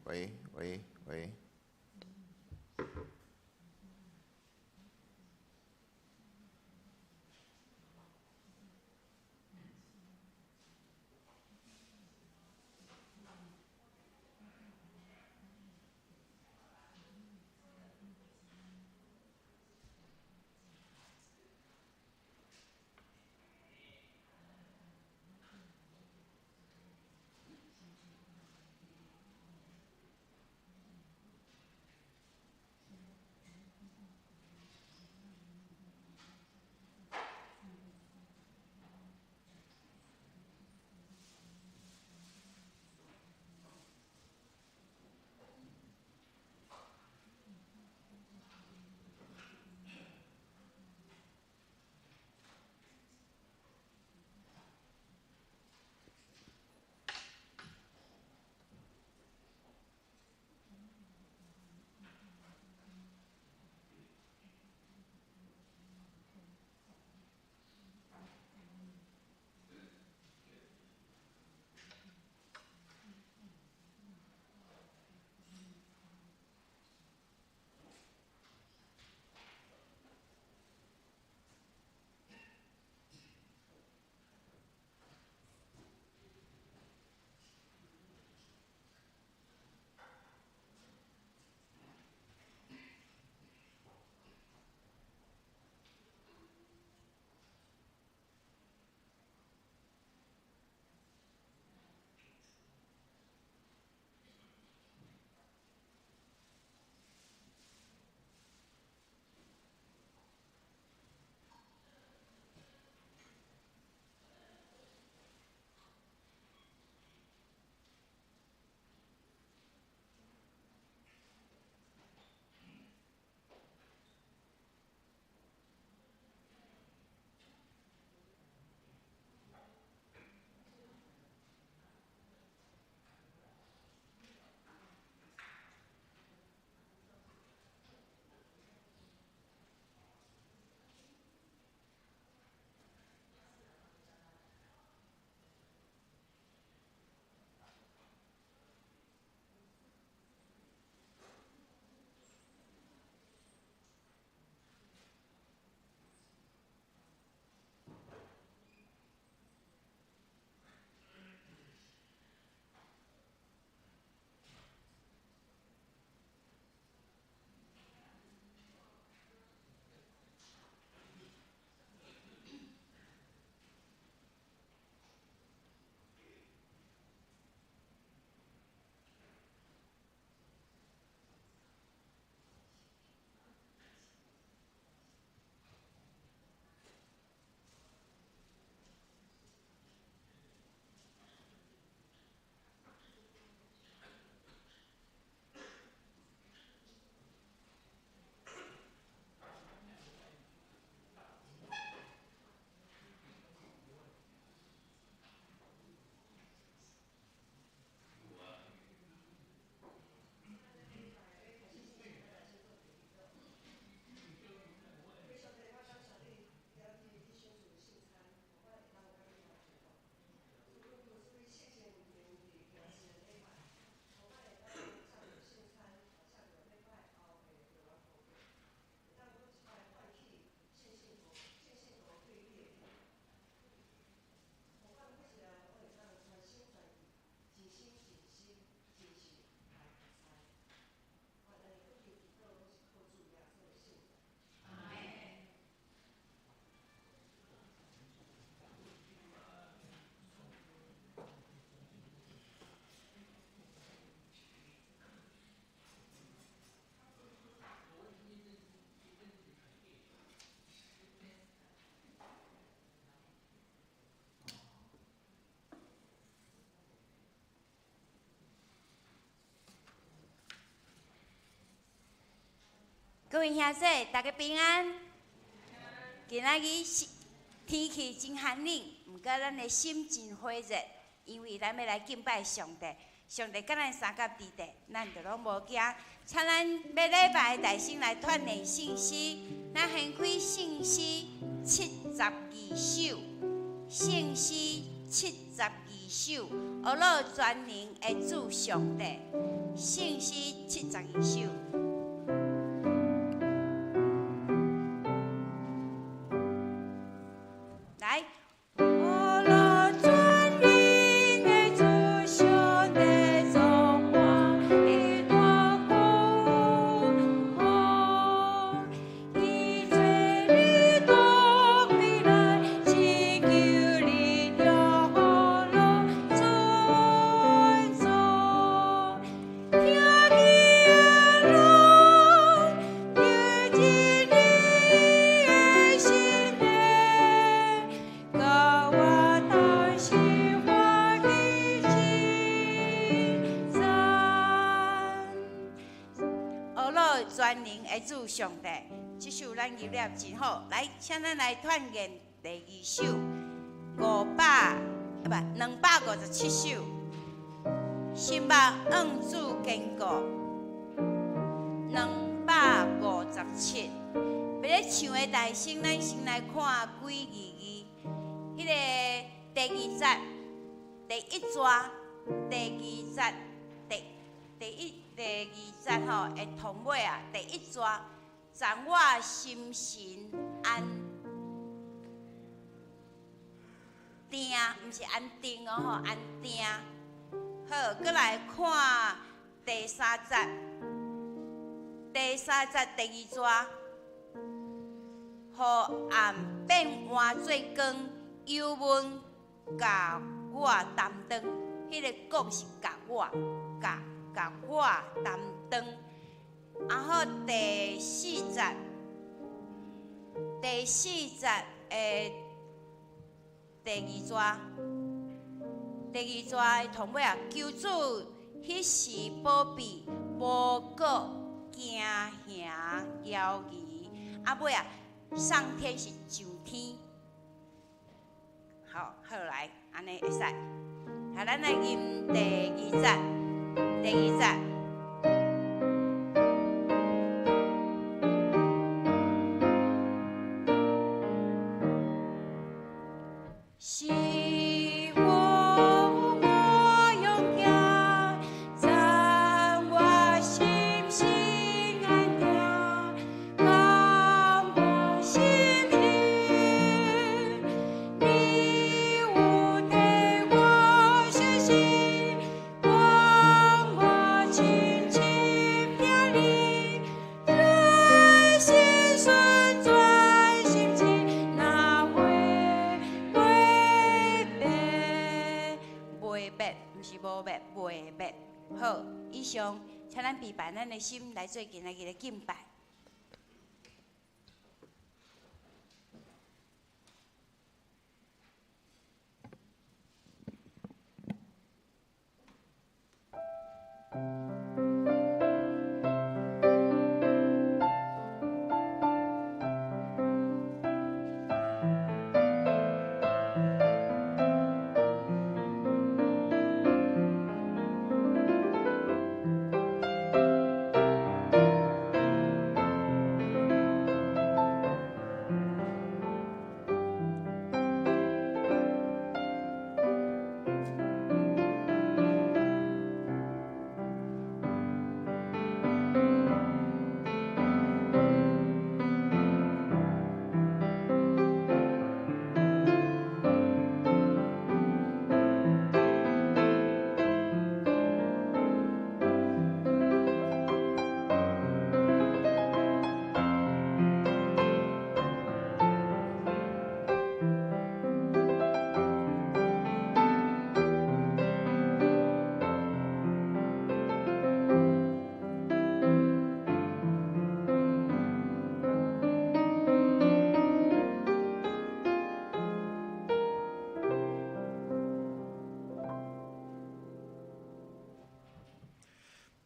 喂。各位兄弟，大家平安。今仔日天气真寒冷，毋过咱的心真火热，因为咱要来敬拜上帝。上帝甲咱三甲伫地，咱就拢无惊。请咱要礼拜的大声来锻炼信息，咱掀开信息72首，信息72首，学老全能的主上帝。信诗72首。来。 全能的主上帝，这首咱吟了真好。来，请咱来串演第2首257首。心目恩主坚固257。要咧唱的大声，咱先来看几字。迄个第2节、第1节、第2节、第2节吼，会同尾啊，第1节，暂我心神安定，毋是安定哦吼，安定。好，搁来看第3节，第3节第2节，互暗变换做光，幽闷甲我担当。迄个讲是甲我担当。然后第4节诶，第2节的同尾啊，求主迄时保庇，无过惊吓妖异。啊尾啊，上天是上天。好来，安尼会使。好，咱来吟第2节。第2节。好，以上，请咱备办咱的心来做今仔日的敬拜。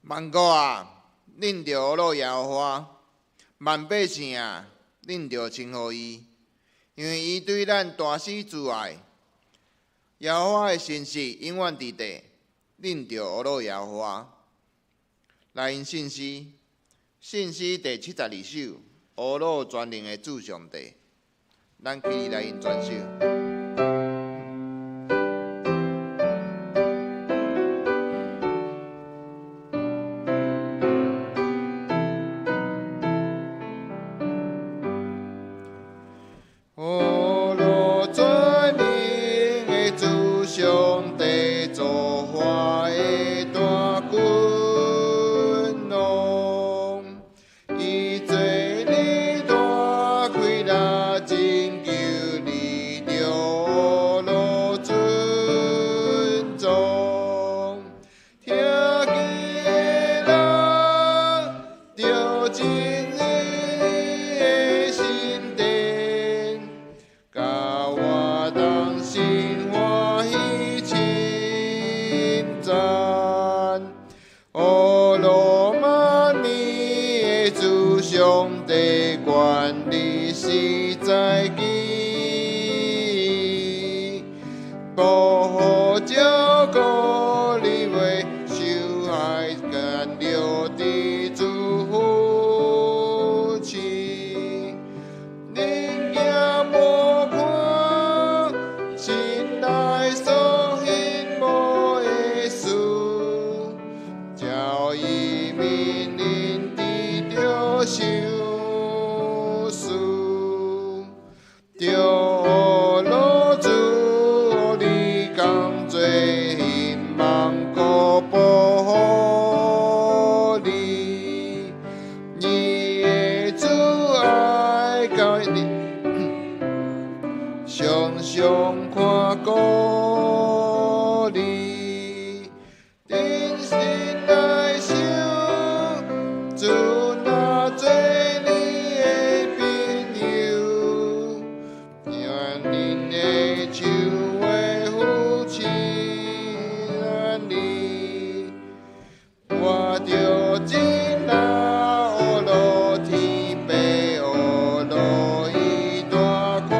万国啊，恁着学乐耶和华；万百姓啊，恁着称呼伊，因为伊对咱大施慈爱。耶和华的信实永远伫地，恁着学乐耶和华。来因信诗第72首，学乐全能的主上帝。咱起立来因全首。地愿你实在记，保护照顾你为受害干流的祝福气，人也无看，心内所幸无的事，叫伊面临的着受事，着落主你工作希望可保护你，你的主爱教你。常常看顾你，真心来想，主那做你的朋友，愿恁的手为扶持咱你，我着真难学落天白学落伊大款。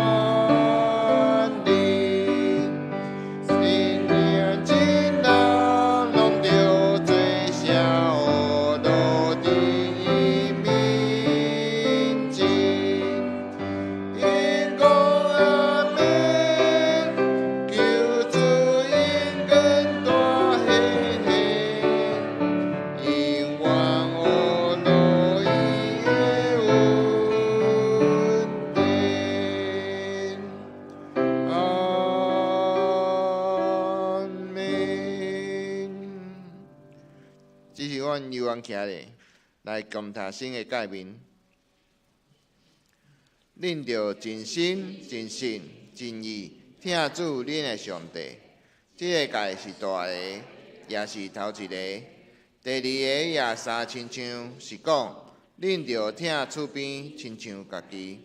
这是阮游园徛咧，来供他生的诫命。恁着真心、真性、真意听主恁的上帝。这个诫是大个，也是头一个。第二个也三亲像是讲，恁着听厝边亲像家己。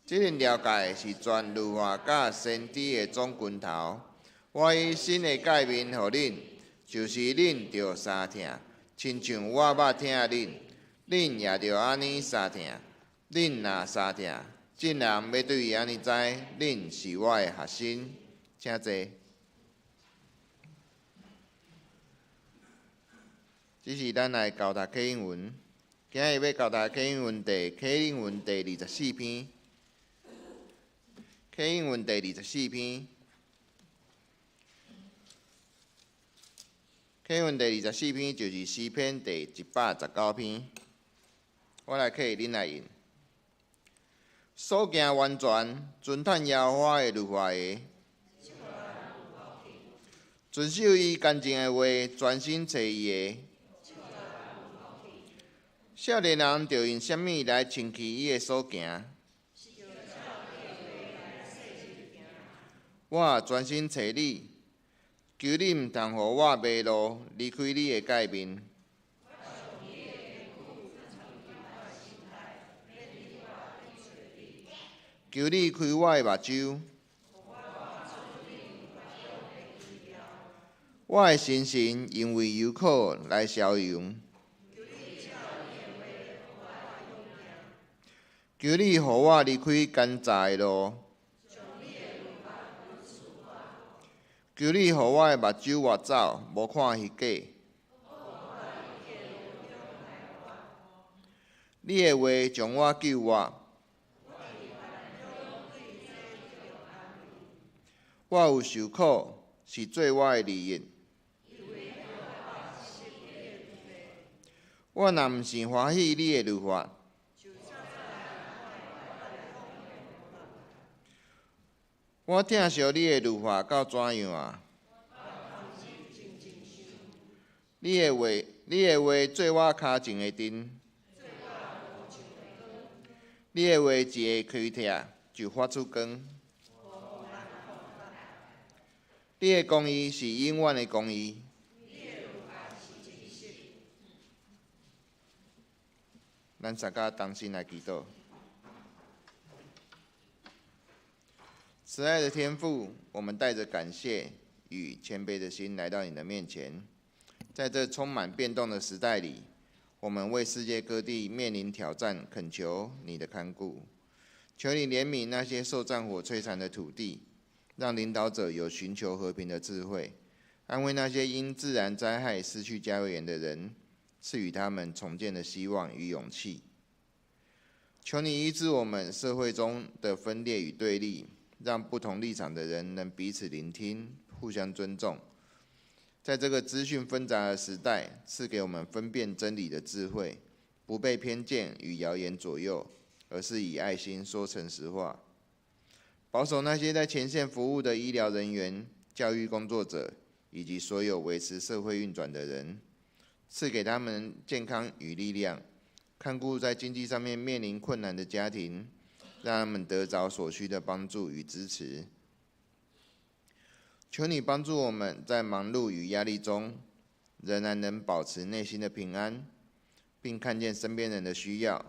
这个了解是全律法甲先知的总拳头。我以新的诫命予恁，就是恁着相听。亲像我捌听恁，恁也着安尼相听。恁若相听，真人要对伊安尼知，恁是我的学生。请坐。这是咱来交读启应文，今日要交读启应文第24篇。启应文第24篇。启应文第24篇就是诗篇第119篇。我来刻恁来印。所行完全，遵趁耶和华的律法的，遵守伊干净的话，专心找伊的。少年人着用什么来称其伊的所行？我专心找你，求你毋通互我迷路，离开你的诫命。求你开我的目睭，我的心神因为忧苦来消融。求你互我离开奸诈的路，求你互我的目睭越走，无看虚假。你的话将我救我。我有受苦，是做我的利益。我若毋是欢喜你的律法，我疼惜你的律法到怎样啊？你的话做我脚前的灯，你的话一个开拆就发出光。你的公义是永远的公义。咱大家同心来祈祷。慈爱的天父，我们带着感谢与谦卑的心来到你的面前，在这充满变动的时代里，我们为世界各地面临挑战，恳求你的看顾。求你怜悯那些受战火摧残的土地，让领导者有寻求和平的智慧，安慰那些因自然灾害失去家园的人，赐予他们重建的希望与勇气。求你医治我们社会中的分裂与对立，让不同立场的人能彼此聆听，互相尊重。在这个资讯纷杂的时代，赐给我们分辨真理的智慧，不被偏见与谣言左右，而是以爱心说诚实话。保守那些在前线服务的医疗人员、教育工作者以及所有维持社会运转的人，赐给他们健康与力量，看顾在经济上面面临困难的家庭，让他们得着所需的帮助与支持。求你帮助我们在忙碌与压力中，仍然能保持内心的平安，并看见身边人的需要，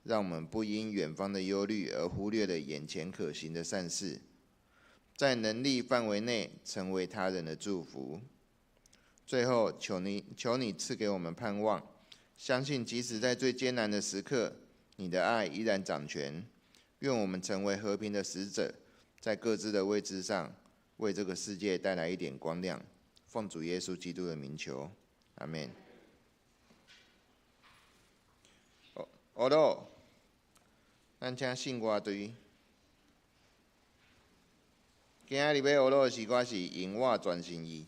让我们不因远方的忧虑而忽略了眼前可行的善事，在能力范围内成为他人的祝福。最后，求你赐给我们盼望，相信即使在最艰难的时刻，你的爱依然掌权。愿我们成为和平的使者，在各自的位置上，为这个世界带来一点光亮。奉主耶稣基督的名求，阿们。学老，咱请信歌队。今仔日要学老的诗歌是《因我全心意》。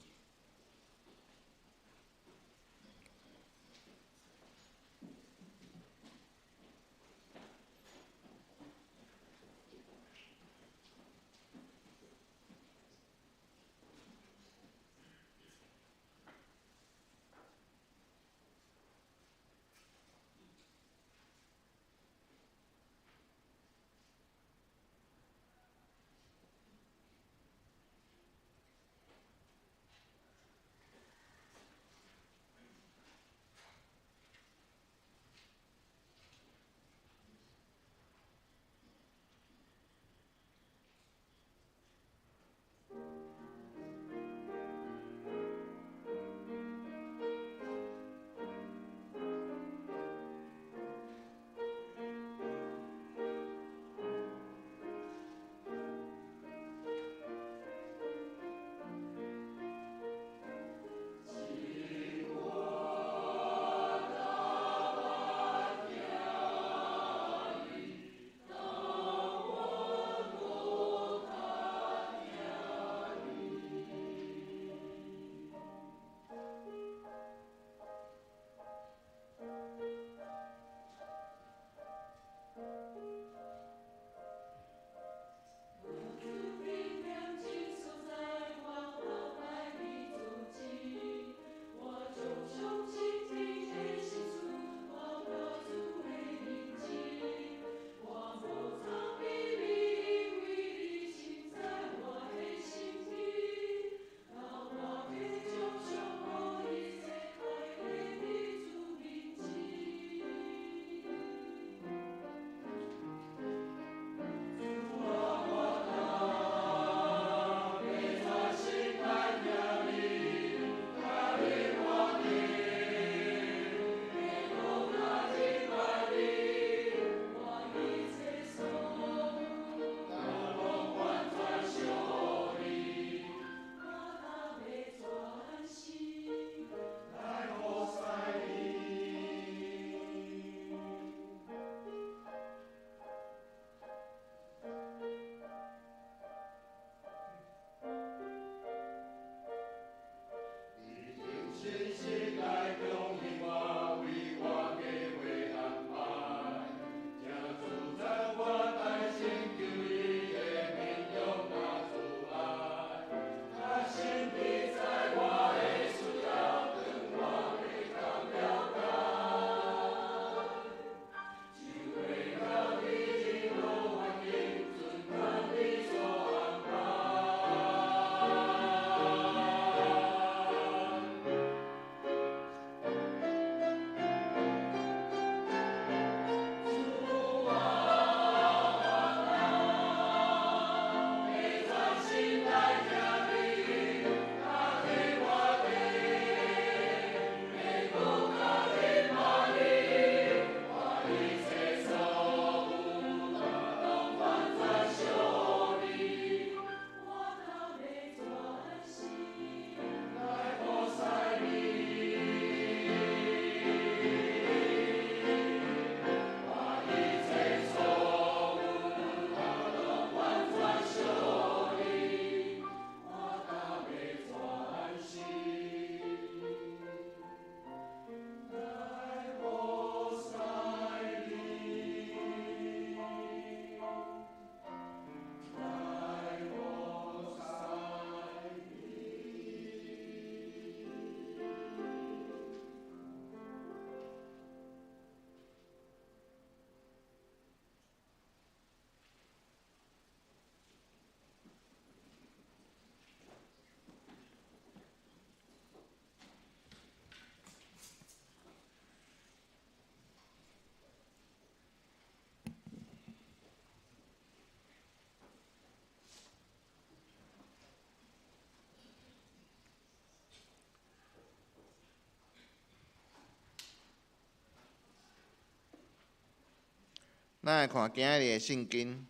咱来看今日的圣经。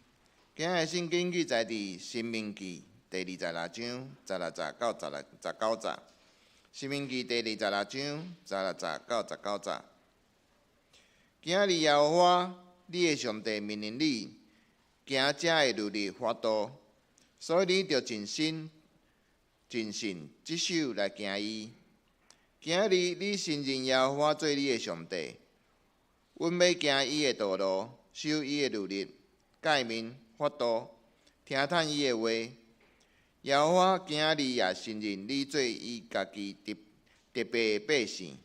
今日的圣经记载伫《申命记》第26章16节到19节。《申命记》第26章16节到19节。今日耶和华你的上帝命令你行这的律例法度，所以你着尽心尽性执守来行伊。今日你信任耶和华做你的上帝，阮要行伊的道路，守伊的律例、诫命、法度，听叹伊的话。耶和华今日也信任你做伊家己特别的百姓，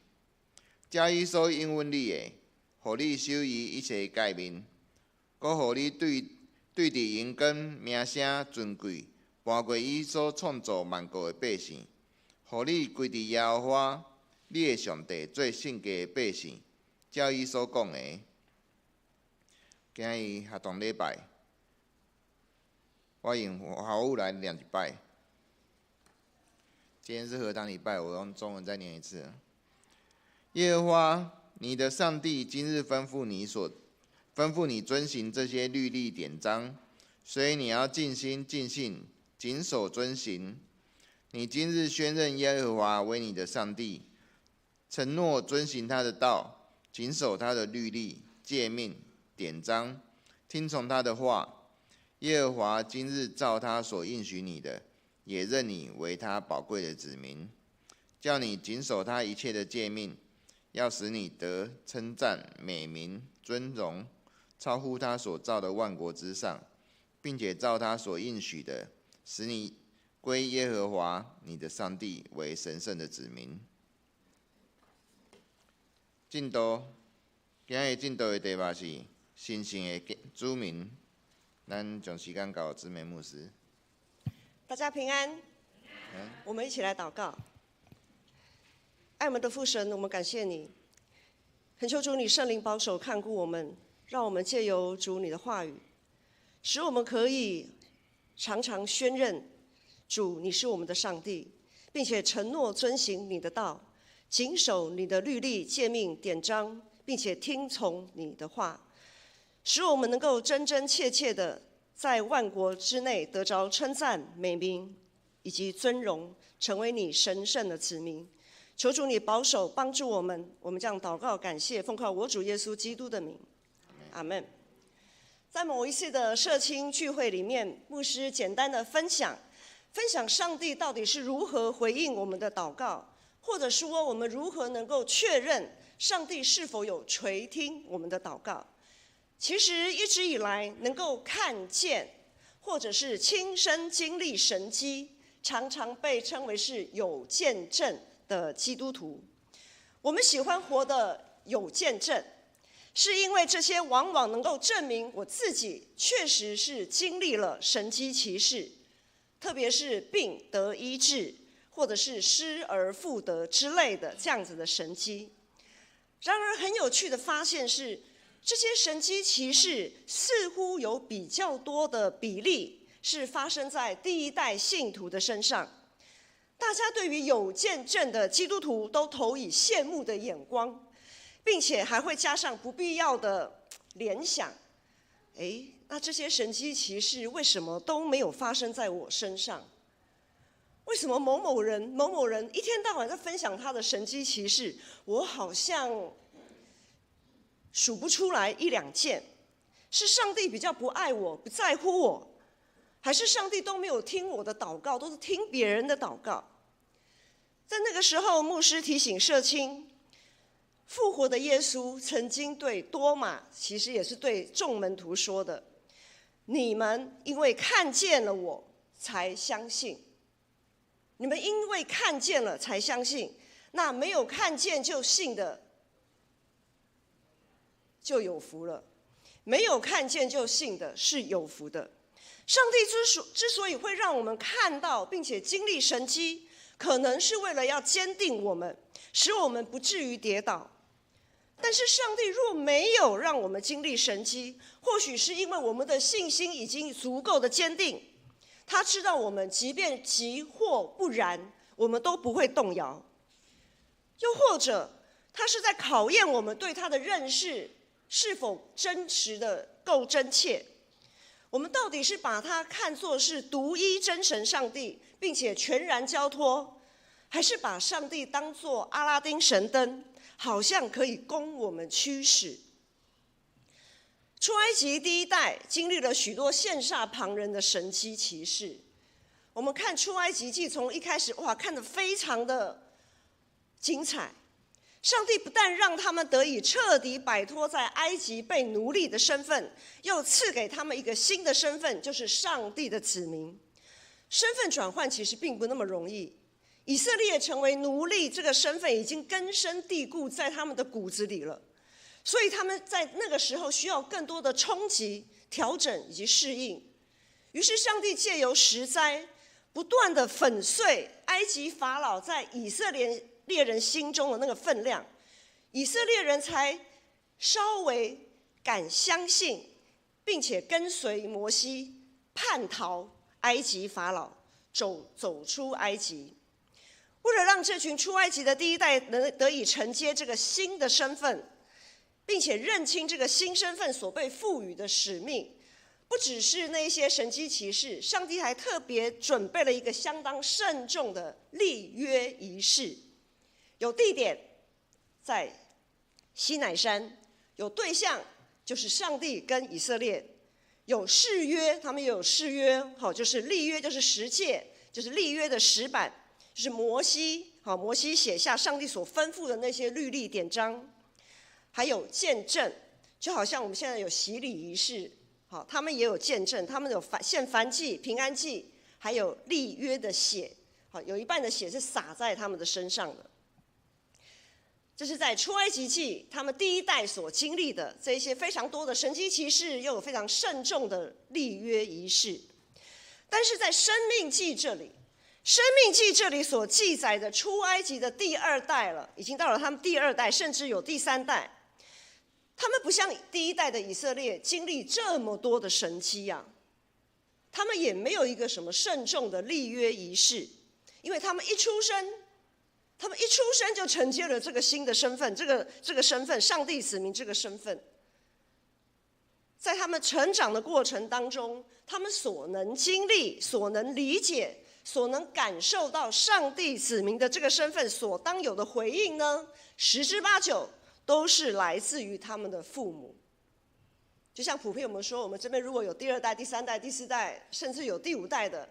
照伊所应允你的，互你守伊一切诫命，搁互你对伫因根名声尊贵，搬过伊所创造万国的百姓，互你归伫耶和华你的上帝做圣洁的百姓，照伊所讲的。今日学童礼拜，我用华语来念一拜。今天是何堂礼拜，我用中文再念一次。耶和华你的上帝今日吩咐你遵行这些律例典章，所以你要尽心尽性谨守遵行。你今日宣认耶和华为你的上帝，承诺遵行他的道，谨守他的律例、诫命、典章，听从他的话。耶和华今日照他所应许你的，也认你为他宝贵的子民，叫你谨守他一切的诫命，要使你得称赞、美名、尊荣，超乎他所造的万国之上，并且照他所应许的，使你归耶和华你的上帝为神圣的子民。进度，今日进度的题目是神圣的子民。咱将时间交姊妹牧师。大家平安。我们一起来祷告。爱我们的父神，我们感谢你，恳求主你圣灵保守看顾我们，让我们借由主你的话语，使我们可以常常宣认主你是我们的上帝，并且承诺遵行你的道，谨守你的律例、诫命、典章，并且听从你的话，使我们能够真真切切的在万国之内得着称赞、美名以及尊荣，成为你神圣的子民。求主你保守帮助我们，我们这样祷告感谢，奉靠我主耶稣基督的名，阿们。在某一次的社青聚会里面，牧师简单的分享上帝到底是如何回应我们的祷告，或者说我们如何能够确认上帝是否有垂听我们的祷告。其实一直以来能够看见或者是亲身经历神迹，常常被称为是有见证的基督徒。我们喜欢活得有见证，是因为这些往往能够证明我自己确实是经历了神迹奇事，特别是病得医治，或者是失而复得之类的这样子的神迹。然而很有趣的发现是，这些神迹奇事似乎有比较多的比例是发生在第一代信徒的身上。大家对于有见证的基督徒都投以羡慕的眼光，并且还会加上不必要的联想。那这些神迹奇事为什么都没有发生在我身上？为什么某某人一天到晚在分享他的神迹奇事，我好像数不出来一两件？是上帝比较不爱我，不在乎我，还是上帝都没有听我的祷告，都是听别人的祷告？在那个时候，牧师提醒社青，复活的耶稣曾经对多马，其实也是对众门徒说的：你们因为看见了我才相信，你们因为看见了才相信，那没有看见就信的就有福了，没有看见就信的是有福的。上帝之所以会让我们看到并且经历神迹，可能是为了要坚定我们，使我们不至于跌倒。但是上帝若没有让我们经历神迹，或许是因为我们的信心已经足够的坚定，他知道我们即便急或不然，我们都不会动摇。又或者他是在考验我们对他的认识是否真实的够真切？我们到底是把它看作是独一真神上帝，并且全然交托，还是把上帝当作阿拉丁神灯，好像可以供我们驱使？出埃及第一代经历了许多羡煞旁人的神迹奇事。我们看出埃及记，从一开始看得非常的精彩。上帝不但让他们得以彻底摆脱在埃及被奴隶的身份，又赐给他们一个新的身份，就是上帝的子民。身份转换其实并不那么容易。以色列成为奴隶这个身份已经根深蒂固在他们的骨子里了，所以他们在那个时候需要更多的冲击、调整以及适应。于是上帝借由10灾，不断的粉碎埃及法老在以色列人心中的那个分量，以色列人才稍微敢相信，并且跟随摩西叛逃埃及法老，走出埃及。为了让这群出埃及的第一代能得以承接这个新的身份，并且认清这个新身份所被赋予的使命，不只是那些神迹奇事，上帝还特别准备了一个相当慎重的立约仪式。有地点在西乃山，有对象就是上帝跟以色列，有誓约，他们也有誓约，就是立约，就是十诫，就是立约的石板，就是摩西写下上帝所吩咐的那些律例典章，还有见证，就好像我们现在有洗礼仪式，他们也有见证，他们有献燔祭、平安祭，还有立约的血，有一半的血是洒在他们的身上的。这是在出埃及记他们第一代所经历的这一些非常多的神迹奇事，又有非常慎重的立约仪式。但是在生命记这里所记载的出埃及的第2代了，已经到了他们第2代，甚至有第3代。他们不像第一代的以色列经历这么多的神迹啊，他们也没有一个什么慎重的立约仪式，因为他们一出生就承接了这个新的身份，这个身份，上帝子民这个身份。在他们成长的过程当中，他们所能经历、所能理解、所能感受到上帝子民的这个身份所当有的回应呢，10之8九都是来自于他们的父母。就像普遍我们说，我们这边如果有第2代、第3代、第4代，甚至有第5代的，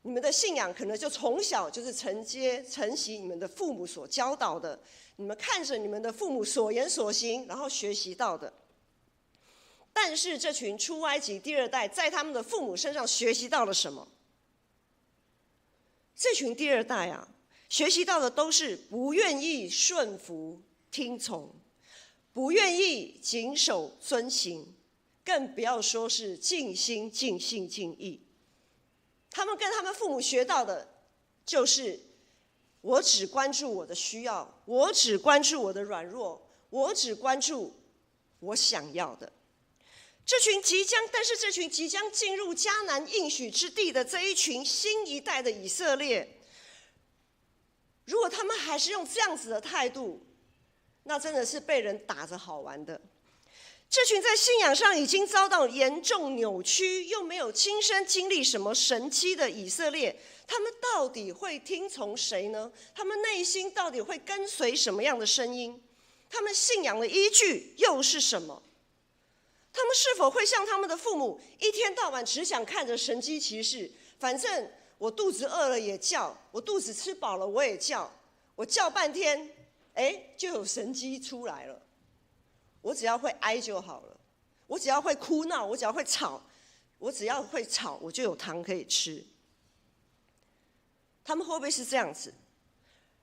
你们的信仰可能就从小就是承袭你们的父母所教导的，你们看着你们的父母所言所行，然后学习到的。但是这群出埃及第2代在他们的父母身上学习到了什么？这群第2代啊，学习到的都是不愿意顺服听从，不愿意谨守遵行，更不要说是尽心尽性尽意。他们跟他们父母学到的就是我只关注我的需要，我只关注我的软弱，我只关注我想要的。但是这群即将进入迦南应许之地的这一群新一代的以色列，如果他们还是用这样子的态度，那真的是被人打着好玩的。这群在信仰上已经遭到严重扭曲，又没有亲身经历什么神迹的以色列，他们到底会听从谁呢？他们内心到底会跟随什么样的声音？他们信仰的依据又是什么？他们是否会像他们的父母，一天到晚只想看着神迹奇事？反正我肚子饿了也叫，我肚子吃饱了我也叫，我叫半天，就有神迹出来了。我只要会哀就好了，我只要会哭闹，我只要会吵，我就有糖可以吃。他们会不会是这样子？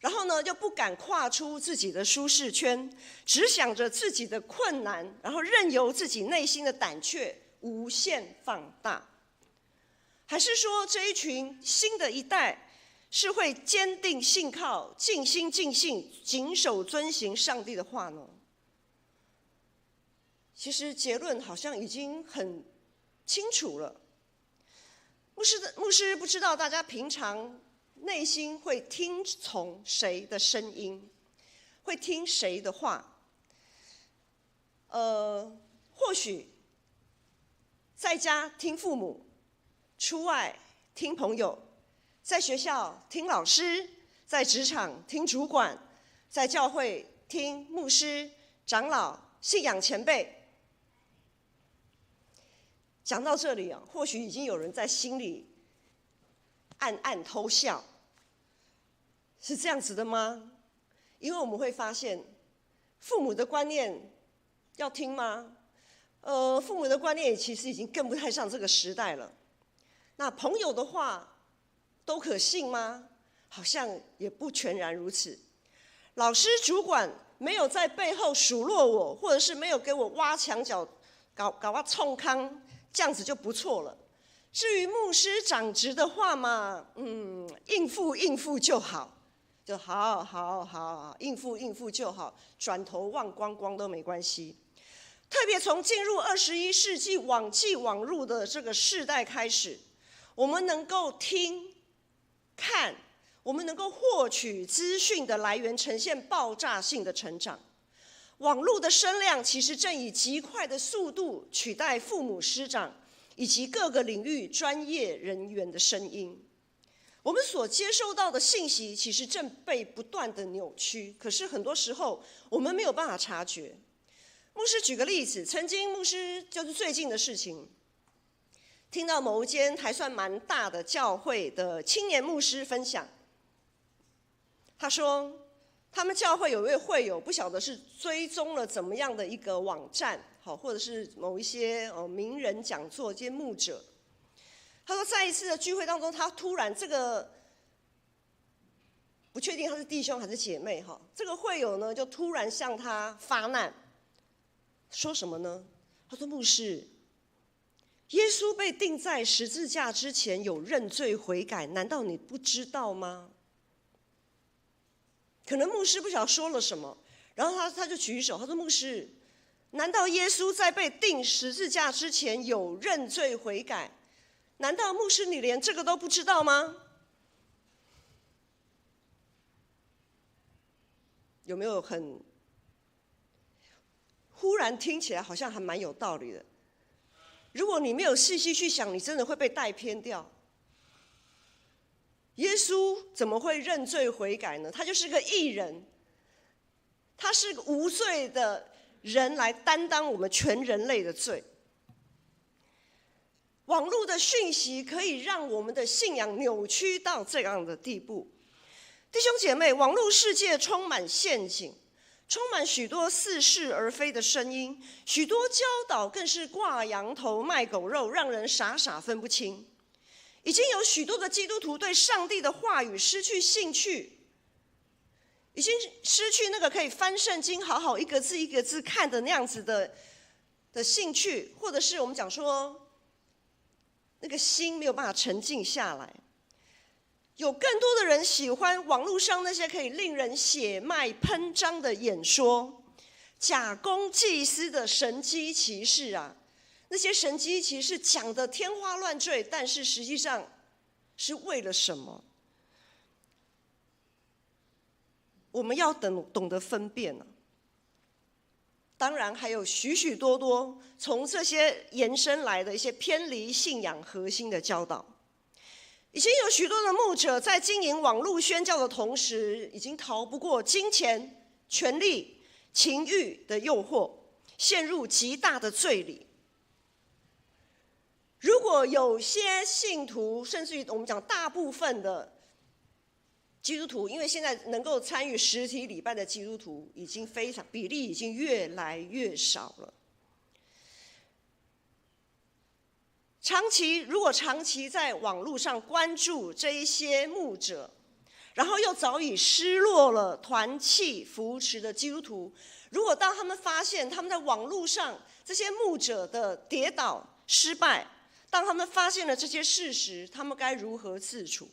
然后呢，又不敢跨出自己的舒适圈，只想着自己的困难，然后任由自己内心的胆怯无限放大？还是说这一群新的一代是会坚定信靠、尽心尽性、谨守遵行上帝的话呢？其实结论好像已经很清楚了。牧师不知道大家平常内心会听从谁的声音，会听谁的话？或许在家听父母，出外听朋友，在学校听老师，在职场听主管，在教会听牧师、长老、信仰前辈。讲到这里啊，或许已经有人在心里暗暗偷笑，是这样子的吗？因为我们会发现，父母的观念要听吗？父母的观念其实已经跟不太上这个时代了。那朋友的话都可信吗？好像也不全然如此。老师、主管没有在背后数落我，或者是没有给我挖墙脚、搞我冲康，这样子就不错了。至于牧师长职的话嘛，应付就好，就好，应付就好，转头忘光光都没关系。特别从进入21世纪网际网路的这个世代开始，我们能够听、看，我们能够获取资讯的来源呈现爆炸性的成长。网络的声量其实正以极快的速度取代父母师长以及各个领域专业人员的声音。我们所接收到的信息其实正被不断的扭曲，可是很多时候我们没有办法察觉。牧师举个例子，曾经牧师就是最近的事情，听到某一间还算蛮大的教会的青年牧师分享，他说他们教会有一位会友，不晓得是追踪了怎么样的一个网站，或者是某一些名人讲座这些牧者。他说在一次的聚会当中，他突然这个不确定他是弟兄还是姐妹这个会友呢就突然向他发难，说什么呢？他说牧师，耶稣被钉在十字架之前有认罪悔改，难道你不知道吗？可能牧师不晓得说了什么，然后他就举手，他说牧师，难道耶稣在被钉十字架之前有认罪悔改？难道牧师你连这个都不知道吗？有没有很忽然听起来好像还蛮有道理的？如果你没有细细去想，你真的会被带偏掉。耶稣怎么会认罪悔改呢？他就是个义人，他是个无罪的人来担当我们全人类的罪。网络的讯息可以让我们的信仰扭曲到这样的地步。弟兄姐妹，网络世界充满陷阱，充满许多似是而非的声音，许多教导更是挂羊头卖狗肉，让人傻傻分不清。已经有许多的基督徒对上帝的话语失去兴趣，已经失去那个可以翻圣经好好一个字一个字看的那样子的兴趣，或者是我们讲说那个心没有办法沉静下来。有更多的人喜欢网络上那些可以令人血脉喷张的演说，假公济私的神机骑士啊，那些神机骑士讲的天花乱坠，但是实际上是为了什么？我们要懂得分辨啊。当然还有许许多多从这些延伸来的一些偏离信仰核心的教导。已经有许多的牧者在经营网络宣教的同时，已经逃不过金钱、权力、情欲的诱惑，陷入极大的罪里。如果有些信徒，甚至于我们讲大部分的基督徒，因为现在能够参与实体礼拜的基督徒已经比例已经越来越少了。如果长期在网络上关注这一些牧者，然后又早已失落了团契扶持的基督徒，如果当他们发现他们在网络上这些牧者的跌倒失败，当他们发现了这些事实，他们该如何自处？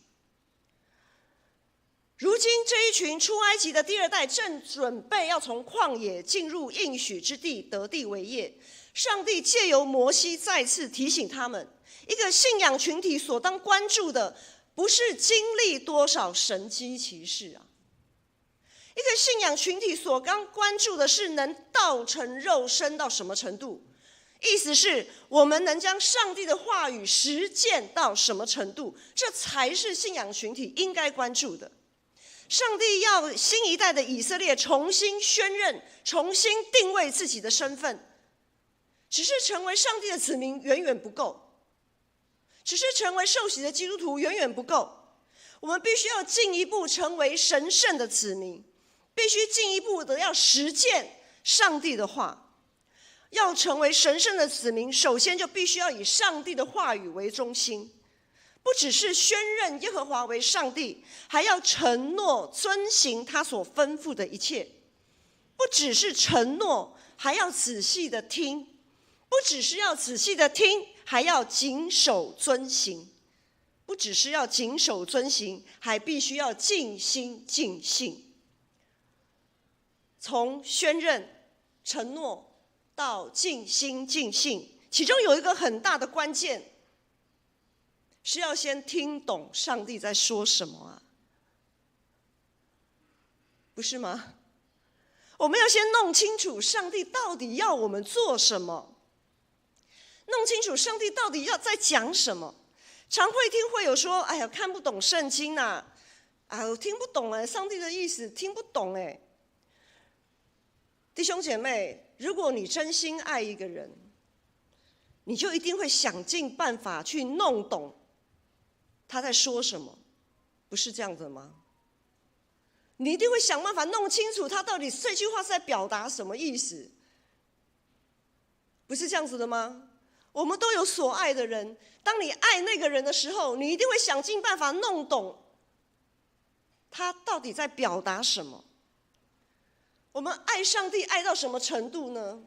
如今这一群出埃及的第二代正准备要从旷野进入应许之地，得地为业。上帝借由摩西再次提醒他们，一个信仰群体所当关注的不是经历多少神迹奇事啊，一个信仰群体所刚关注的是能道成肉身到什么程度，意思是我们能将上帝的话语实践到什么程度，这才是信仰群体应该关注的。上帝要新一代的以色列重新宣认，重新定位自己的身份。只是成为上帝的子民远远不够，只是成为受洗的基督徒远远不够，我们必须要进一步成为神圣的子民，必须进一步的要实践上帝的话。要成为神圣的子民，首先就必须要以上帝的话语为中心，不只是宣认耶和华为上帝，还要承诺遵行他所吩咐的一切。不只是承诺，还要仔细的听，不只是要仔细的听，还要谨守遵行。不只是要谨守遵行，还必须要尽心尽性。从宣认、承诺到尽心尽性，其中有一个很大的关键，是要先听懂上帝在说什么啊，不是吗？我们要先弄清楚上帝到底要我们做什么，弄清楚上帝到底要在讲什么。常会听会有说：“哎呀，看不懂圣经啊，我听不懂哎，上帝的意思听不懂哎。”弟兄姐妹，如果你真心爱一个人，你就一定会想尽办法去弄懂他在说什么，不是这样的吗？你一定会想办法弄清楚他到底这句话是在表达什么意思，不是这样子的吗？我们都有所爱的人，当你爱那个人的时候，你一定会想尽办法弄懂他到底在表达什么。我们爱上帝爱到什么程度呢？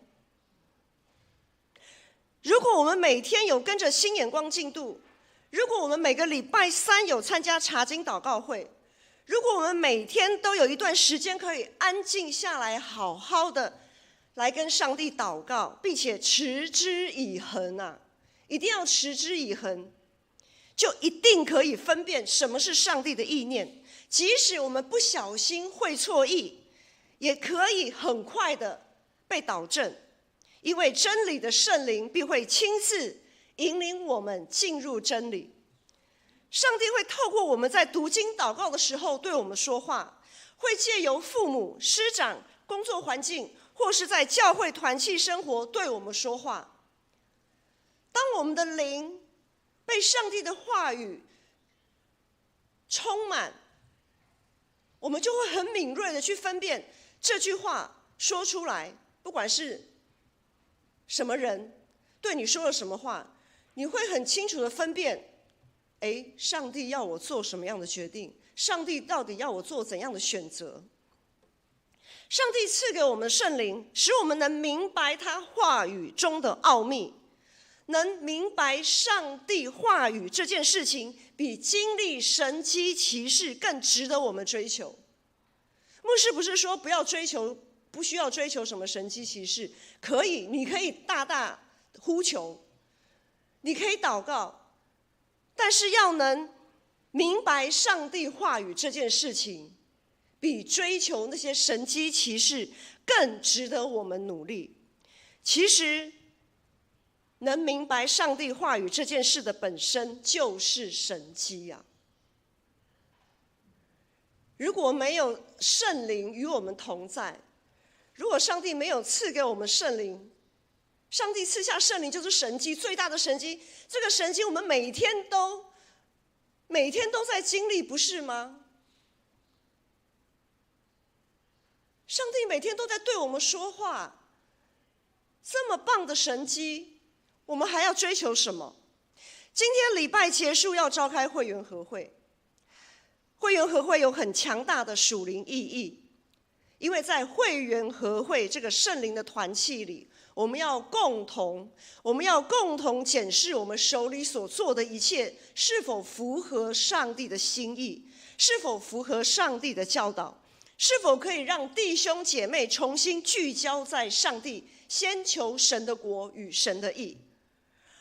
如果我们每天有跟着新眼光进度，如果我们每个礼拜3有参加查经祷告会，如果我们每天都有一段时间可以安静下来，好好的来跟上帝祷告，并且持之以恒啊，一定要持之以恒，就一定可以分辨什么是上帝的意念。即使我们不小心会错意，也可以很快的被导正，因为真理的圣灵必会亲自引领我们进入真理。上帝会透过我们在读经祷告的时候对我们说话，会借由父母、师长、工作环境，或是在教会团契生活对我们说话。当我们的灵被上帝的话语充满，我们就会很敏锐的去分辨这句话说出来，不管是什么人对你说了什么话，你会很清楚的分辨，上帝要我做什么样的决定，上帝到底要我做怎样的选择。上帝赐给我们圣灵，使我们能明白他话语中的奥秘，能明白上帝话语这件事情比经历神迹奇事更值得我们追求。牧师不是说不要追求，不需要追求什么神迹奇事，可以，你可以大大呼求，你可以祷告，但是要能明白上帝话语这件事情，比追求那些神迹奇事更值得我们努力。其实能明白上帝话语这件事的本身就是神迹啊。如果没有圣灵与我们同在，如果上帝没有赐给我们圣灵，上帝赐下圣灵就是神迹，最大的神迹。这个神迹我们每天都在经历，不是吗？上帝每天都在对我们说话，这么棒的神迹，我们还要追求什么？今天礼拜结束要召开会员合会，会员合会有很强大的属灵意义，因为在会员合会这个圣灵的团契里，我们要共同检视我们手里所做的一切是否符合上帝的心意，是否符合上帝的教导，是否可以让弟兄姐妹重新聚焦在上帝，先求神的国与神的义，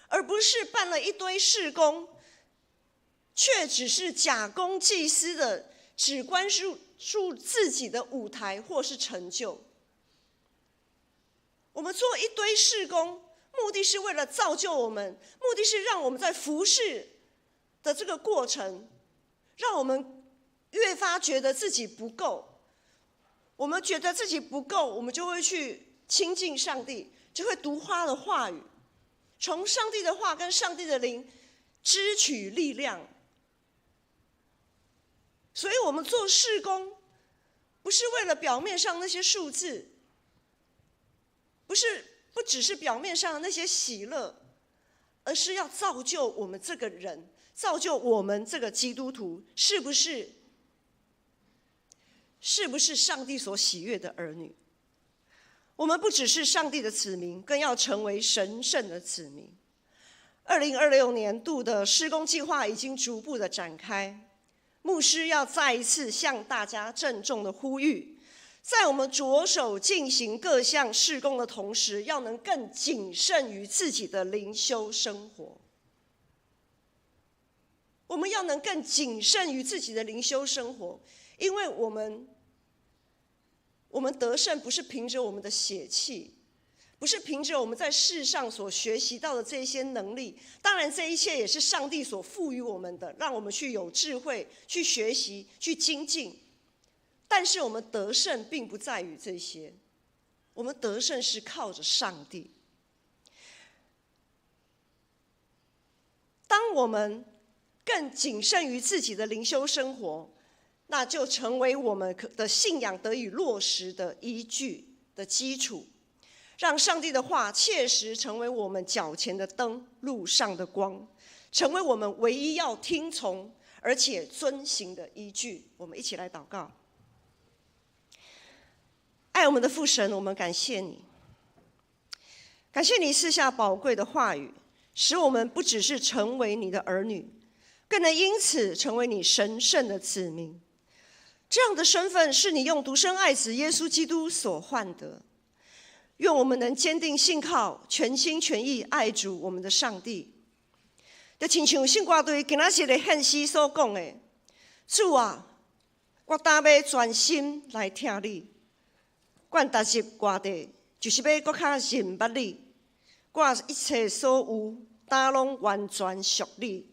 而不是办了一堆事工，却只是假公济私的，只关注自己的舞台或是成就。我们做一堆事工，目的是为了造就我们，目的是让我们在服事的这个过程，让我们越发觉得自己不够。我们觉得自己不够，我们就会去亲近上帝，就会读他的话语，从上帝的话跟上帝的灵支取力量。所以我们做事工，不是为了表面上那些数字，不只是表面上的那些喜乐，而是要造就我们这个人，造就我们这个基督徒，是不是上帝所喜悦的儿女？我们不只是上帝的子民，更要成为神圣的子民。2026年度的施工计划已经逐步的展开，牧师要再一次向大家郑重的呼吁，在我们着手进行各项事工的同时，要能更谨慎于自己的灵修生活。我们要能更谨慎于自己的灵修生活，因为我们得胜不是凭着我们的血气，不是凭着我们在世上所学习到的这些能力，当然这一切也是上帝所赋予我们的，让我们去有智慧，去学习，去精进。但是我们得胜并不在于这些，我们得胜是靠着上帝。当我们更谨慎于自己的灵修生活，那就成为我们的信仰得以落实的依据的基础，让上帝的话切实成为我们脚前的灯，路上的光，成为我们唯一要听从而且遵行的依据。我们一起来祷告。爱我们的父神，我们感谢你，感谢你赐下宝贵的话语，使我们不只是成为你的儿女，更能因此成为你神圣的子民。这样的身份是你用独生爱子耶稣基督所换得。愿我们能坚定信靠，全心全意爱主我们的上帝。就亲像圣歌队今仔日的献诗所讲的，主啊，我担要专心来听你，我踏入外地就是要搁较认捌你，我一切所有担拢完全属你，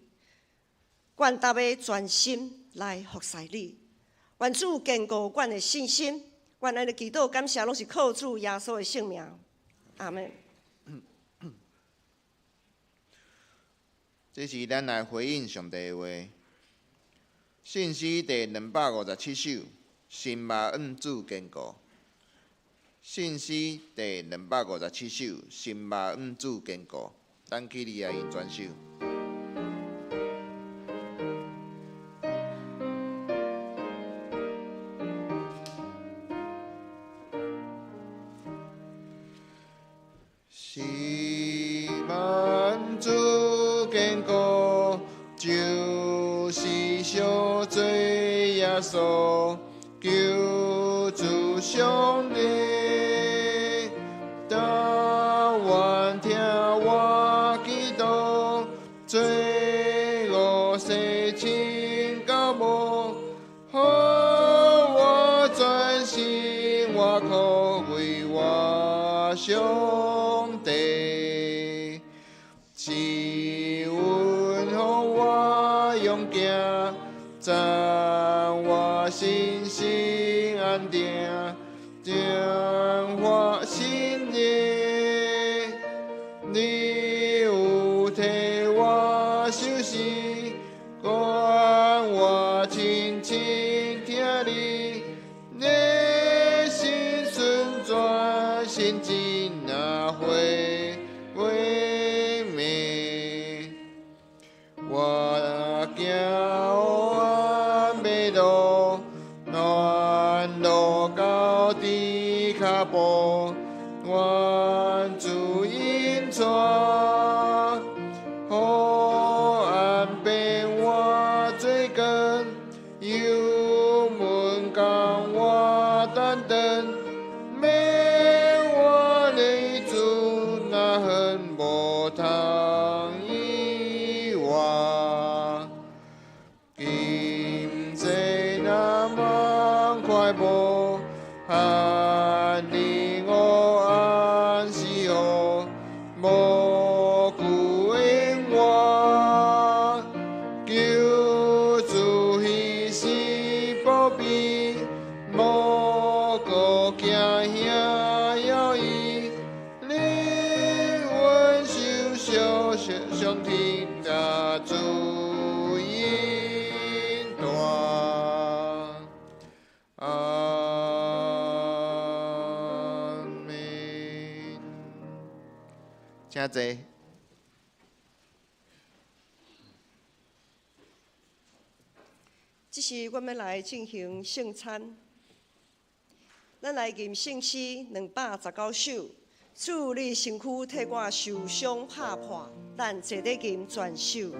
我踏要专心来服侍你。愿主坚固阮的信心，阮安尼祈祷感谢，拢是靠主耶稣的圣名，阿们。这是咱来回应上帝的话。信息第257首，心嘛恩主坚固。信息第257首，心嘛恩主坚固。咱起立来应全首。所求主上帝，但愿听我祈祷，罪恶世情到无，好我专心我靠为我上帝，是阮互我勇行。心心安定，将我心里，你有替我休息，管我轻轻听你，内心顺转，心境那回为美，我行。步，愿主引带，好安便我最近，有门讲我等等，免我的主那恨无通意我，今世那忙。无顾因我，救主牺牲宝贝，无顾惊兄友谊，你阮受上天甲主因大。请坐。这是我们来进行圣餐。咱来吟圣诗219首，主你身躯替我受伤拍破，咱坐咧吟全首。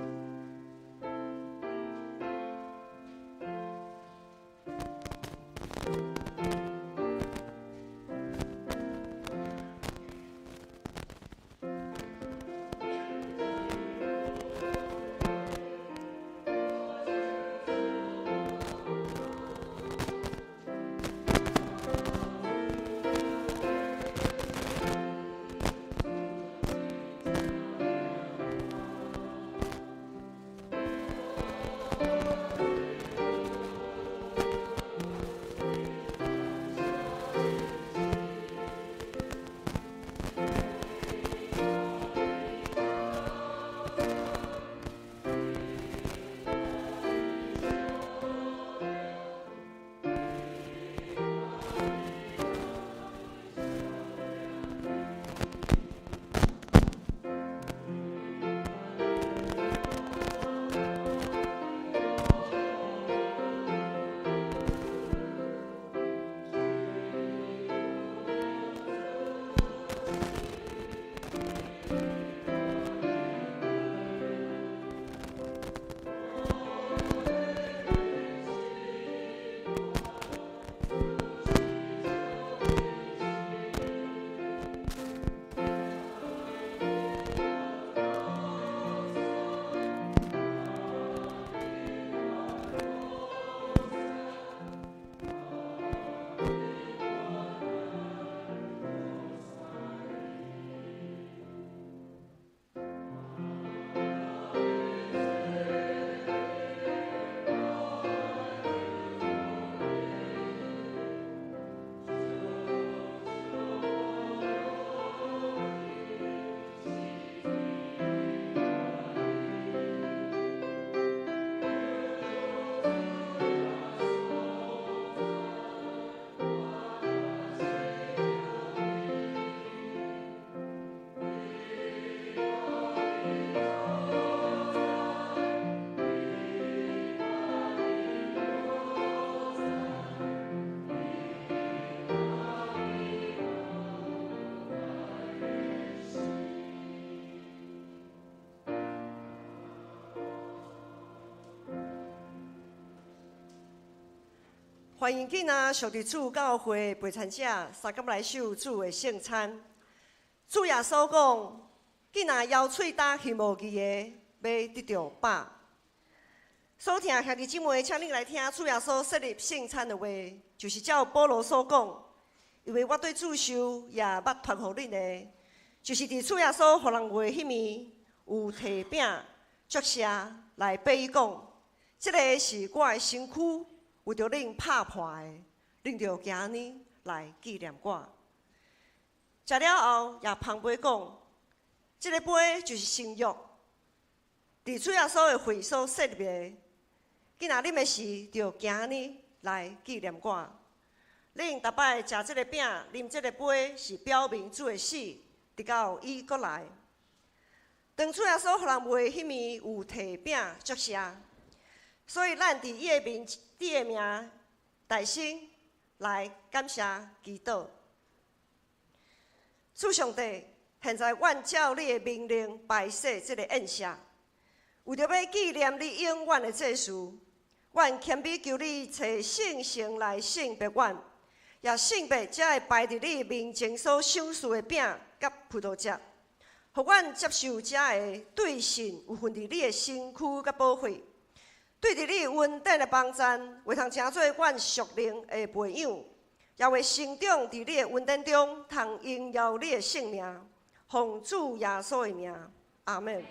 欢迎囡仔上伫主教会陪餐者三甲来守主的圣餐。主耶稣讲，囡仔枵喙焦耳无记的，要得到饱。所听兄弟姊妹，请恁来听主耶稣设立圣餐的话，就是照保罗所讲，因为我对主受也捌托付恁的，就是伫主耶稣互人话迄面有提饼祝谢来背讲，这个是我的身躯。为着恁拍破的，恁着今日来纪念我。食了后，也旁杯讲，这个杯就是新约，伫主耶稣的会所设立的。今仔啉的是，着今日来纪念我。恁逐摆食这个饼、啉这个杯，是表明主的死，直到伊搁来。当主耶稣互人话迄面有提饼祝谢，所以咱伫伊的面。你的名，大声来感谢祈祷。主上帝，现在阮照你的命令摆设这个宴席，为着要纪念你永远的祭事，阮谦卑求你找圣神来圣别阮，也圣别才会摆伫你面前所赏赐的饼甲葡萄汁，互阮接受才会对神有份伫你的身躯甲保惠。对伫你稳定的帮赞，会通成做阮属灵的培养，也会成长伫你的稳定中，通荣耀你的性命。奉主耶稣的名，阿门。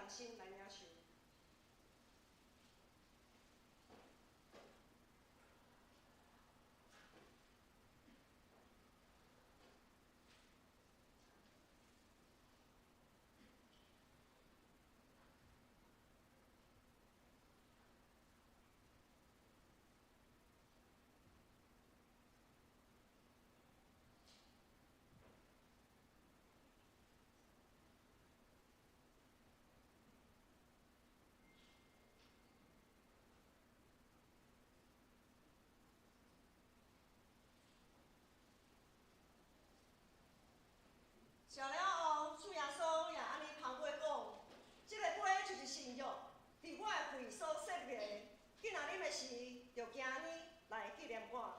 心来领受。吃了后，主耶稣也安尼旁尾讲，这个杯就是新约，伫我的肺所设立的。今仔日的时，就今日来纪念我，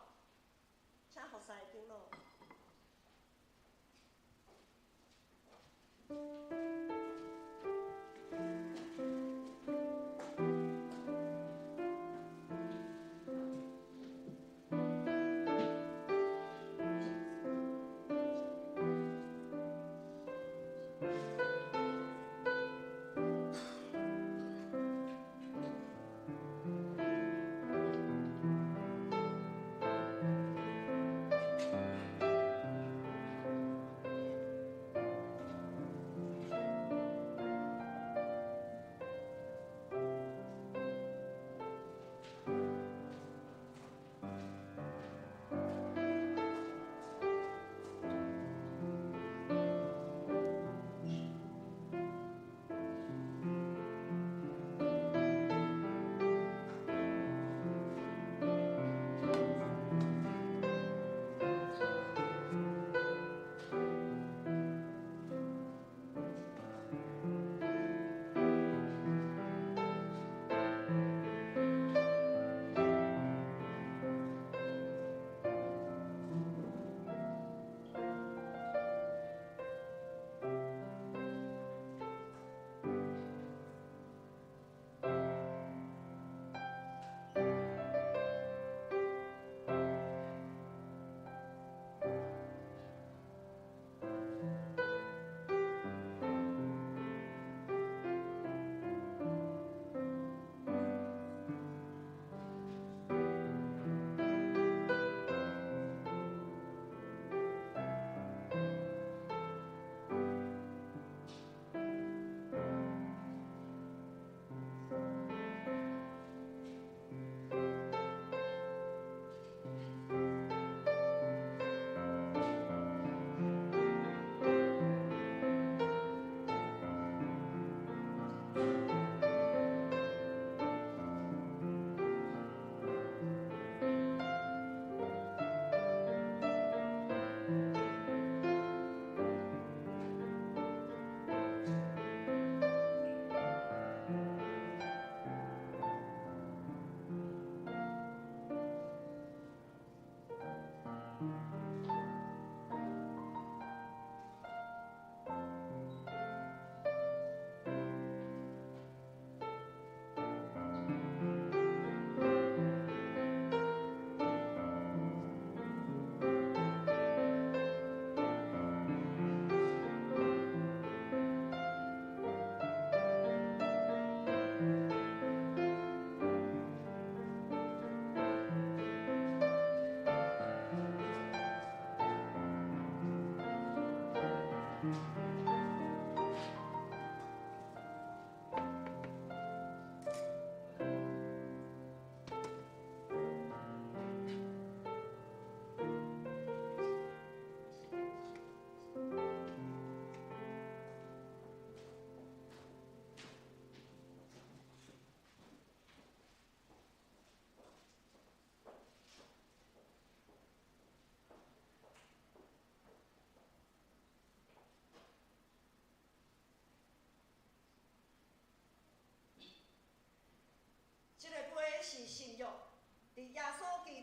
请服侍长老。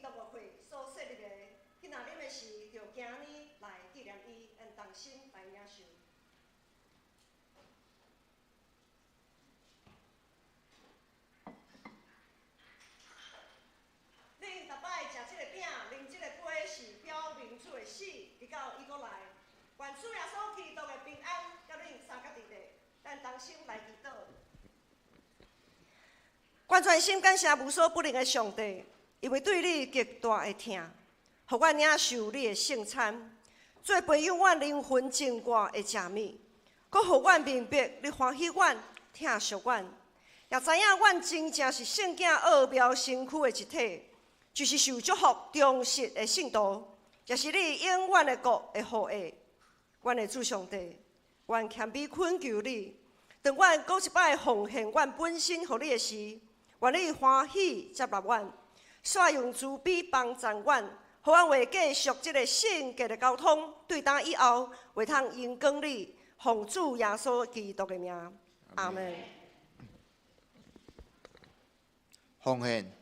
督月会所设立的，今仔日的事，就今日来纪念伊，用同心来领受。恁逐摆食这个饼，啉这个杯，是表明主的死，直到伊搁来。愿主耶稣基督的平安，甲恁三角伫地，咱同心来祈祷。我全心感谢无所不能的上帝，因为对你极大的疼，互我领受你的圣餐，做培养我灵魂净化的食物，搁互我明白你欢喜我、疼惜我，也知影我真正是圣经奥妙身躯的一体，就是受祝福忠实的信徒，也是你永远的国的后裔。阮的主上帝，阮谦卑恳求你，当阮搁一摆奉献阮本身予你的时，愿你欢喜接纳阮，煞用慈悲帮助阮，互阮会继续这个圣洁的交通，对当以后会通荣光你，奉主耶稣基督的名，阿门。奉献。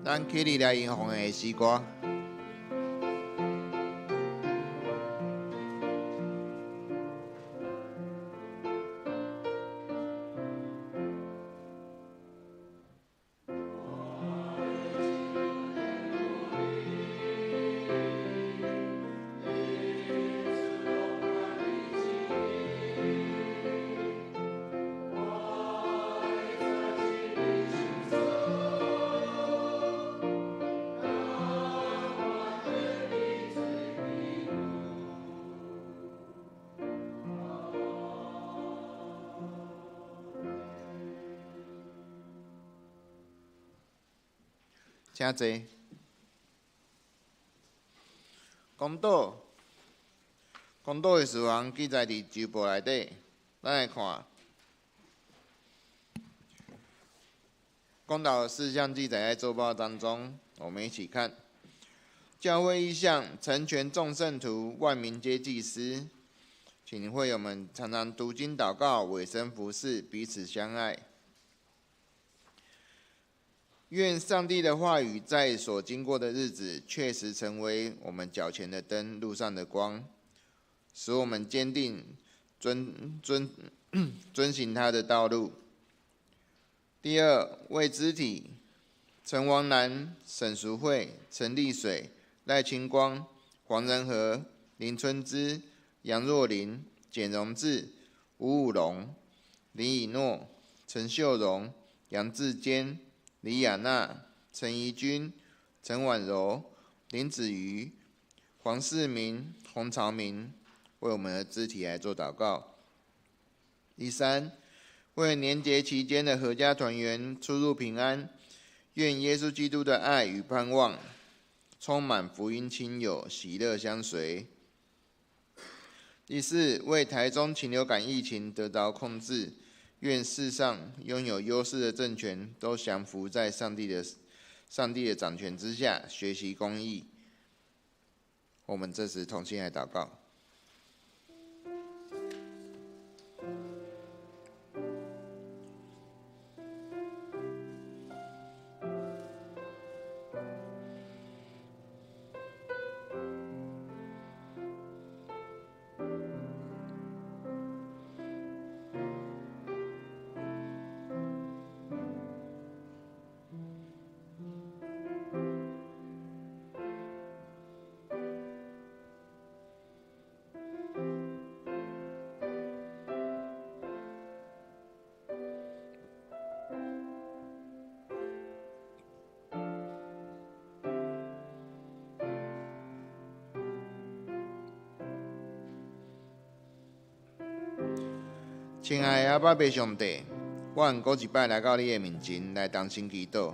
咱起立来迎奉的诗歌。请坐。公道的事项记载伫旧报内底，咱来看。公道的事项记载在周报当中，我们一起看。教会意向，成全众圣徒，万民皆祭司。请会友们常常读经祷告、委身服事，彼此相爱。愿上帝的话语在所经过的日子，确实成为我们脚前的灯，路上的光，使我们坚定遵行他的道路。第二，为肢体陈王南、沈淑慧、陈丽水、赖清光、黄仁和、林春枝、杨若琳、简荣志、吴武龙、林以诺、陈秀荣、杨志坚、李雅娜、陈怡君、陈婉柔、林子瑜、黄世明、洪朝明，为我们的肢体来做祷告。第三，为年节期间的合家团圆出入平安，愿耶稣基督的爱与盼望充满福音亲友，喜乐相随。第四，为台中禽流感疫情得到控制，愿世上拥有优势的政权都降服在上帝的掌权之下，学习公义。我们这时同心来祷告。亲爱的阿爸爸上帝，我搁一摆来到你的面前来同心祈祷，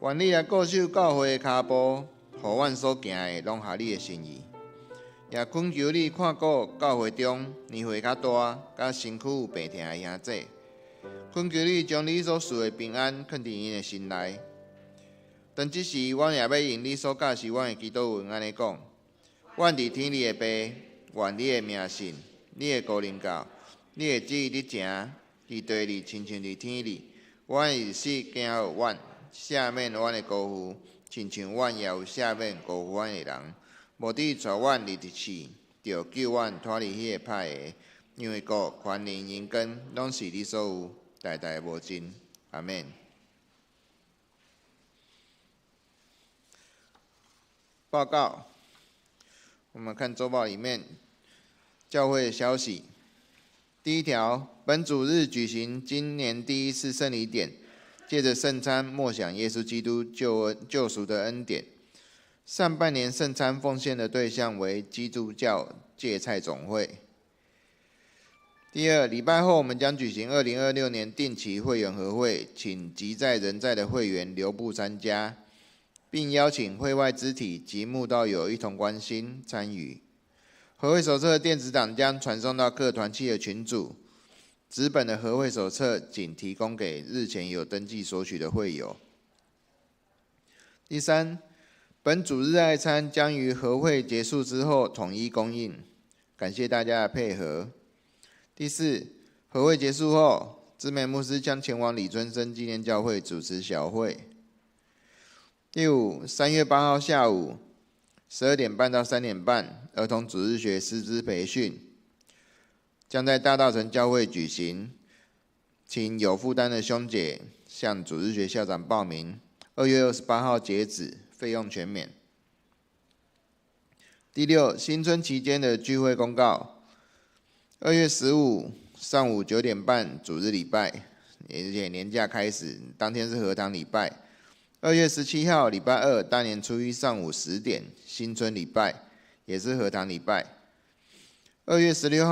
愿你来固守教会的脚步，予阮所行的拢合你的心意。也恳求你看顾教会中年岁较大、甲身躯有病痛的兄弟，恳求你将你所赐的平安放伫因的心内。当即时，阮也要用你所教示阮的祈祷文安尼讲：阮伫天里的爸，愿你的名信，你的国临到。你的旨意伫行，伫地里亲像伫天里。阮的日子行予阮，赦免阮的辜负，亲像阮也有赦免辜负阮的人。无伫带阮入地市，就救阮脱离迄个歹个。因为国、权力、人根，拢是你所有，代代无尽。阿免。报告，我们看周报里面教会的消息。第一条，本主日举行今年第一次圣礼典，借着圣餐默想耶稣基督救赎的恩典。上半年圣餐奉献的对象为基督教芥菜总会。第二，礼拜后我们将举行2026年定期会员合会，请即在人在的会员留步参加，并邀请会外肢体及慕道友一同关心参与。合会手册的电子档将传送到各团契的群组，纸本的合会手册仅提供给日前有登记索取的会友。第三，本主日爱餐将于合会结束之后统一供应，感谢大家的配合。第四，合会结束后，知美牧师将前往李尊生纪念教会主持小会。第五，3月8号下午12点半到3点半，儿童主日学师资培训将在大稻埕教会举行，请有负担的兄姐向主日学校长报名。2月28号截止，费用全免。第六，新春期间的聚会公告：2月15上午9点半主日礼拜，而且年假开始，当天是合堂礼拜。2月17号礼拜二，大年初一上午10点，新春礼拜，也是合堂礼拜。2月16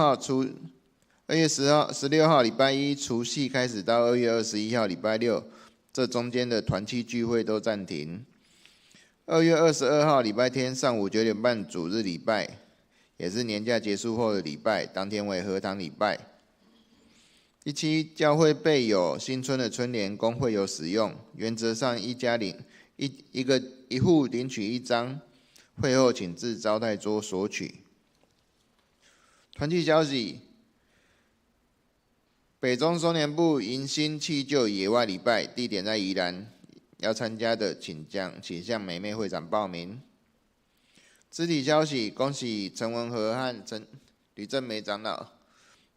号礼拜一，除夕开始到2月21号礼拜六，这中间的团契聚会都暂停。2月22号礼拜天上午9点半主日礼拜，也是年假结束后的礼拜，当天为合堂礼拜。第七，教会备有新春的春联供会友使用，原则上一户领取1张，会后请至招待桌索取。团体消息：北中少年部迎新弃旧野外礼拜，地点在宜兰。要参加的请向美美会长报名。肢体消息：恭喜陈文和和吕正梅长老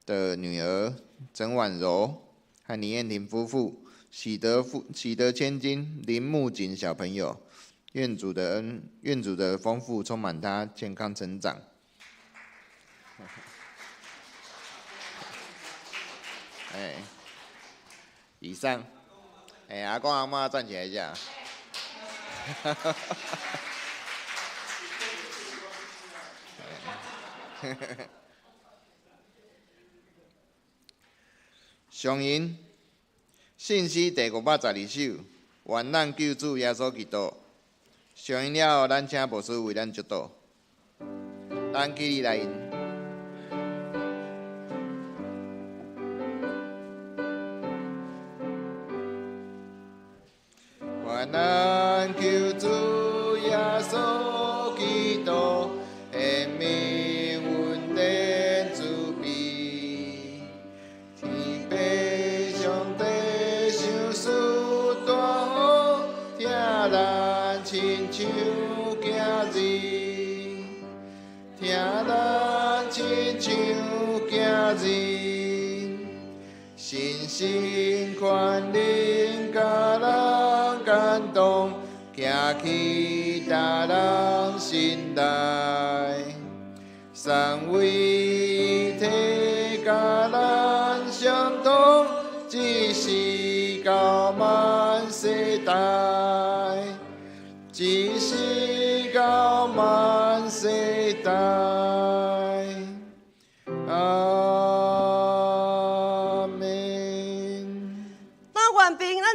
的女儿陈婉柔和倪燕婷夫妇喜得千金，林木槿小朋友。愿主的丰富充满他健康成长。以上。阿公阿嬷站起来一下。上引信息第512首，愿咱救主耶稣基督。上引了后，咱请牧师为咱祝祷。咱起立来引。愿咱救主耶稣基督的命运典慈悲，天父上帝想事大好，听咱亲像囝儿，听咱亲像囝儿，信心宽仁甲咱感动，行去达人心内，三位一体甲咱相同，只是到万世代，只是到万世代。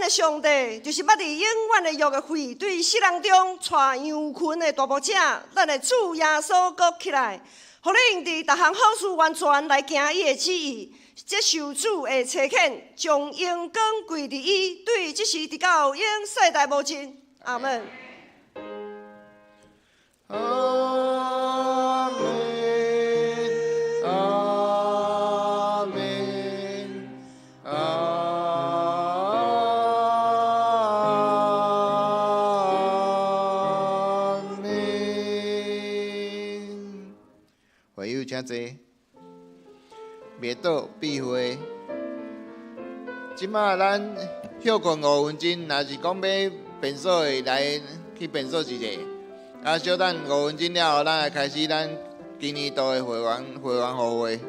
上帝就是捌伫永远的约的会，对世人中带羊群的大牧者，咱的主耶稣搁起来，互你用伫逐项好事完全来行伊的旨意，接受主的差遣，将荣光归伫伊，对即时直到永世代无尽。阿门。阿门。请坐，袂倒闭会。即马咱休困5分钟，若是讲要便所的来去便所一下。啊，小等5分钟了后，咱来开始咱今年度的会员互会。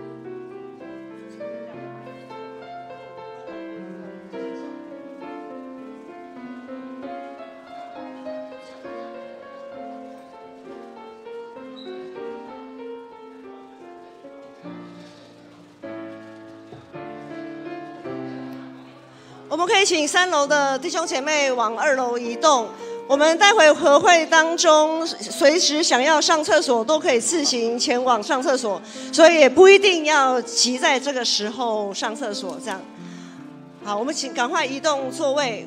我们可以请3楼的弟兄姐妹往2楼移动。我们待会和会当中，随时想要上厕所都可以自行前往上厕所，所以也不一定要急在这个时候上厕所。这样，好，我们请赶快移动座位。